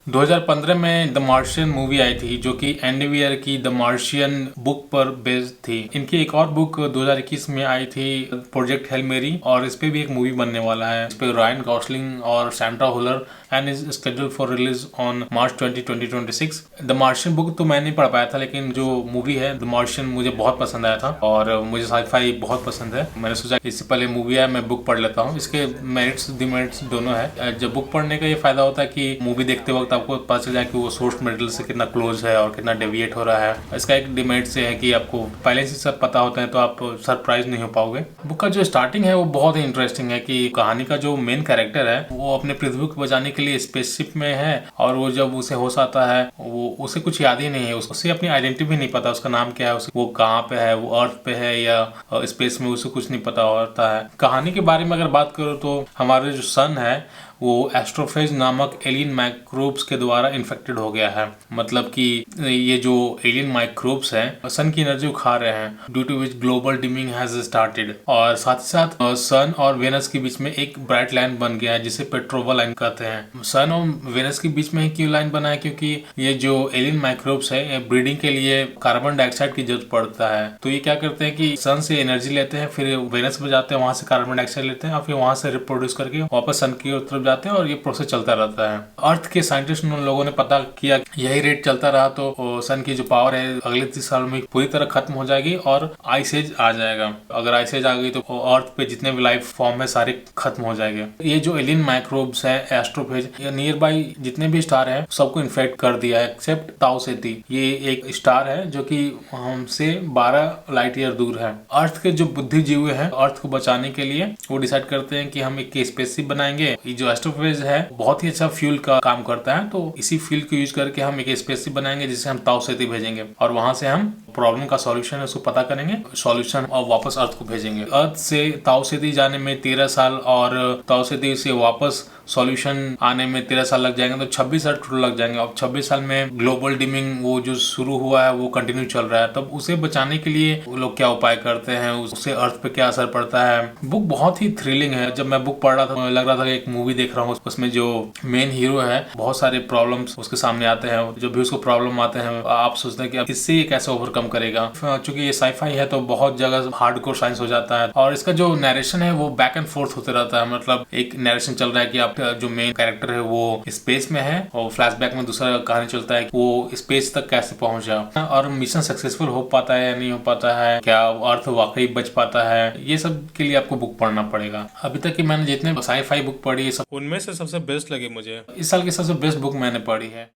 2015 में the Martian movie आई थी जो कि एंडी वियर की द मार्शियन बुक पर बेस्ड थी। इनकी एक और बुक 2021 में आई थी प्रोजेक्ट हेल मेरी, और इस पे भी एक मूवी बनने वाला है। इस पे रायन गॉसलिंग और सैंड्रा हुलर and is schedule for release on March 2026। The Martian book तो मैं नहीं पढ़ पाया था, लेकिन जो मूवी है द मार्शियन मुझे बहुत पसंद आया था और मुझे साईफाई बहुत पसंद है। मैंने सोचा इससे पहले मूवी है मैं बुक पढ़ लेता हूँ। इसके मेरिट्स डिमेरिट्स दोनों है। जब बुक पढ़ने का ये फायदा होता है कि मूवी देखते वक्त आपको पता चल जाए कि वो सोर्स मटेरियल से कितना क्लोज है और कितना डेविएट हो रहा है। इसका एक डिमेरिट से है कि आपको पहले से सब पता होता है तो आप सरप्राइज नहीं हो पाओगे। बुक का जो स्टार्टिंग है वो बहुत ही इंटरेस्टिंग है कि कहानी का जो मेन कैरेक्टर है वो अपने पृथ्वी को बचाने के लिए स्पेसशिप में है, और वो जब उसे होश आता है वो उसे कुछ याद ही नहीं है, उसे अपनी आइडेंटिटी भी नहीं पता, उसका नाम क्या है, वो कहाँ पे है, वो अर्थ पे है या स्पेस में, उसे कुछ नहीं पता होता है। कहानी के बारे में अगर बात करो तो हमारे जो सन है वो एस्ट्रोफेज नामक एलियन माइक्रोब्स के द्वारा इन्फेक्टेड हो गया है। मतलब कि ये जो एलियन माइक्रोब्स हैं सन की एनर्जी को खा रहे हैं, due to which global dimming has started. और साथ ही साथ सन और वेनस के बीच में एक ब्राइट लाइन बन गया है जिसे पेट्रोवा लाइन कहते हैं। सन और वेनस के बीच में क्यों लाइन बना है? क्योंकि ये जो एलियन माइक्रोब्स है ब्रीडिंग के लिए कार्बन डाइऑक्साइड की जरूरत पड़ता है। तो ये क्या करते हैं कि सन से एनर्जी लेते हैं, फिर वेनस में जाते हैं, वहां से कार्बन डाइऑक्साइड लेते हैं और फिर वहां से रिप्रोड्यूस करके वापस सन की तरफ जाते हैं, और ये प्रोसेस चलता रहता है। अर्थ के साइंटिस्ट लोगों ने पता किया यही रेट चलता रहा तो सन की जो पावर है अगले 30 साल में पूरी तरह खत्म हो जाएगी और आइस एज आ जाएगा। अगर आइस एज आ गई तो अर्थ पे जितने भी लाइफ फॉर्म है सारे खत्म हो जाएंगे। ये जो एलियन माइक्रोब्स है एस्ट्रोफेज, नियर बाई जितने भी स्टार है सबको इन्फेक्ट कर दिया है एक्सेप्ट ताऊ सेती। ये एक स्टार है जो कि हमसे 12 लाइट ईयर दूर है। अर्थ के जो बुद्धिजीवी हैं अर्थ को बचाने के लिए वो डिसाइड करते हैं कि हम एक स्पेसशिप बनाएंगे। ये जो एस्ट्रोफेज है बहुत ही अच्छा फ्यूल का काम करता है, तो इसी फ्यूल को यूज करके हम एक स्पेसशिप बनाएंगे जिसे हम ताऊ सेती भेजेंगे, और वहां से हम प्रॉब्लम का सॉल्यूशन है उसको पता करेंगे, सॉल्यूशन और वापस अर्थ को भेजेंगे। अर्थ से ताऊ सेती जाने में 13 साल और ताऊ सेती से वापस सॉल्यूशन आने में 13 साल लग जाएंगे, तो 26 साल टोटल लग जाएंगे। अब 26 साल में ग्लोबल डिमिंग वो जो शुरू हुआ है वो कंटिन्यू चल रहा है। तब उसे बचाने के लिए वो लोग क्या उपाय करते हैं, उससे अर्थ पे क्या असर पड़ता है। बुक बहुत ही थ्रिलिंग है। जब मैं बुक पढ़ रहा था लग रहा था कि एक मूवी देख रहा हूँ। उसमें जो मेन हीरो है बहुत सारे प्रॉब्लम्स उसके सामने आते हैं, जब भी उसको प्रॉब्लम आते हैं आप सोचते हैं कि इससे ये कैसे ओवरकम करेगा। चूंकि ये साईफाई है तो बहुत जगह हार्डकोर साइंस हो जाता है, और इसका जो नरेशन है वो बैक एंड फोर्थ होते रहता है। मतलब एक नरेशन चल रहा है कि आप जो मेन कैरेक्टर है वो स्पेस में है, और फ्लैशबैक में दूसरा कहानी चलता है कि वो स्पेस तक कैसे पहुंचा और मिशन सक्सेसफुल हो पाता है या नहीं हो पाता है, क्या अर्थ वाकई बच पाता है। ये सब के लिए आपको बुक पढ़ना पड़ेगा। अभी तक की मैंने जितने साईफाई बुक पढ़ी है सब उनमें से सबसे बेस्ट लगी मुझे। इस साल की सबसे बेस्ट बुक मैंने पढ़ी है।